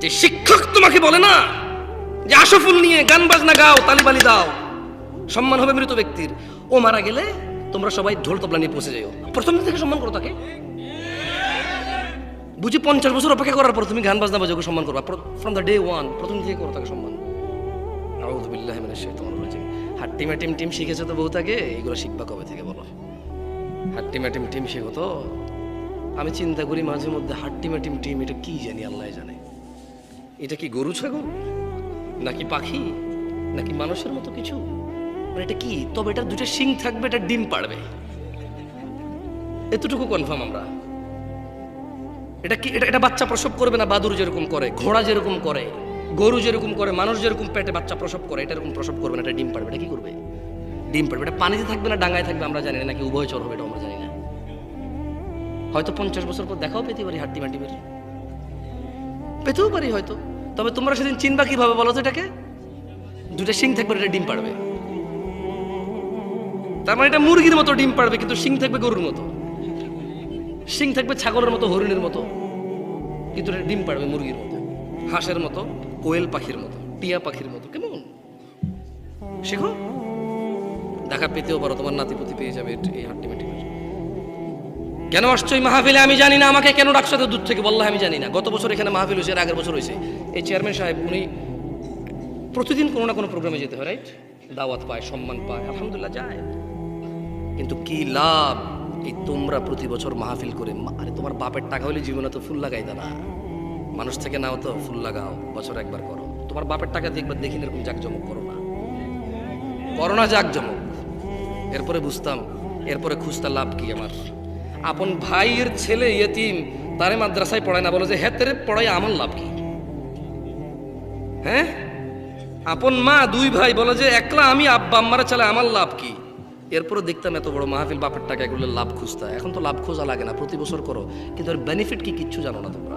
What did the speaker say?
যে শিক্ষক তোমাকে বলে না যে আশফুল নিয়ে গান বাজনা গাও, তালিবালি দাও, সম্মান হবে মৃত ব্যক্তির, ও মারা গেলে তোমরা সবাই ঢোল তবলা নিয়ে পৌঁছে যাও, প্রথম দিন থেকে সম্মান করো তাকে। বুঝি 50 বছর অপেক্ষা করার পর তুমি গান বাজনা বাজাও সম্মান করবা, ফ্রম দ্য ডে ওয়ান প্রথম থেকে করো তাকে সম্মান। আউযু বিল্লাহি মিনাশ শাইতানির রাজিম। হাট্টি ম্যাটিম টিম শিখেছো তো বহু তাকে, এগুলো শিখবা কবে থেকে বলো? হাট্টি ম্যাটিম টিম শিখো তো। আমি চিন্তা করি মাঝে মধ্যে হাট্টি ম্যাটিম টিম এটা কি জানি, আল্লাহ জানে। এটা কি গরু ছাগল নাকি পাখি নাকি মানুষের মতো কিছু, মানে এটা কি? তবে এটা দুটো শিং থাকবে, এটা ডিম পাড়বে, এতটুকু কনফার্ম আমরা। এটা কি? এটা বাচ্চা প্রসব করবে না, বাদুর যেরকম করে, ঘোড়া যেরকম করে, গরু যেরকম করে, মানুষ যেরকম পেটে বাচ্চা প্রসব করে, এটা এরকম প্রসব করবে না, এটা ডিম পাড়বে। এটা কি করবে? ডিম পাড়বে। এটা পানিতে থাকবে না ডাঙায় থাকবে আমরা জানি না, নাকি উভয়চর হবে এটা আমরা জানি না। হয়তো 50 বছর পর দেখাও পেতে পারি, হাট্টি মাটি বের পেতেও পারি হয়তো। তবে তোমরা সেদিন চিনবা কিভাবে বলো তো? এটাকে দুটা শিং থাকবে, এটা ডিম পাড়বে। তার মানে এটা মুরগির মতো ডিম পাড়বে, কিন্তু শিং থাকবে গরুর মতো, শিং থাকবে ছাগলের মতো, হরিণের মতো, কিন্তু এটা ডিম পাড়বে মুরগির মতো, হাঁসের মতো, কোয়েল পাখির মতো, টিয়া পাখির মতো। কেমন শেখো, দেখা পেতেও পারো, তোমার নাতিপুতি পেয়ে যাবে এই হাট্টি মাটি। কেন আসছো এই মাহফিলে আমি জানি না, আমাকে কেন ডাকছো এত দূর থেকে বললাম আমি জানি না। গত বছর এখানে মাহফিল হয়েছে, এর আগের বছর হয়েছে। এই চেয়ারম্যান সাহেব উনি প্রতিদিন কোনো না কোনো প্রোগ্রামে যেতে হয়, রাইট? দাওয়াত পায়, সম্মান পায়, আলহামদুলিল্লাহ যায়। কিন্তু কি লাভ এই তোমরা প্রতি বছর মাহফিল করে? আরে তোমার বাপের টাকা হলে জীবনে তো ফুল লাগাই না, মানুষ থেকে নাও তো, ফুল লাগাও, বছর একবার করো। তোমার বাপের টাকা দিয়ে একবার দেখি এরকম জাকজমক করো না, করো না জাকজমক। এরপরে বুঝতাম, এরপরে খুঁজতা লাভ কি আমার। আপন ভাইয়ের ছেলে ইয়েতিম, তারে মাদ্রাসায় পড়ায় না, বলো যে হ্যাঁ তেরে পড়ায় আমার লাভ কি? হ্যাঁ, আপন মা দুই ভাই বলে যে একলা আমি আব্বা আম্মারা চালে আমার লাভ কি? এরপরে দেখতাম এত বড় মাহফিল, বাপের টাকা এগুলো লাভ খুঁজতা। এখন তো লাভ খোঁজা লাগে না, প্রতি বছর করো, কিন্তু এর বেনিফিট কি কিচ্ছু জানো না তোমরা।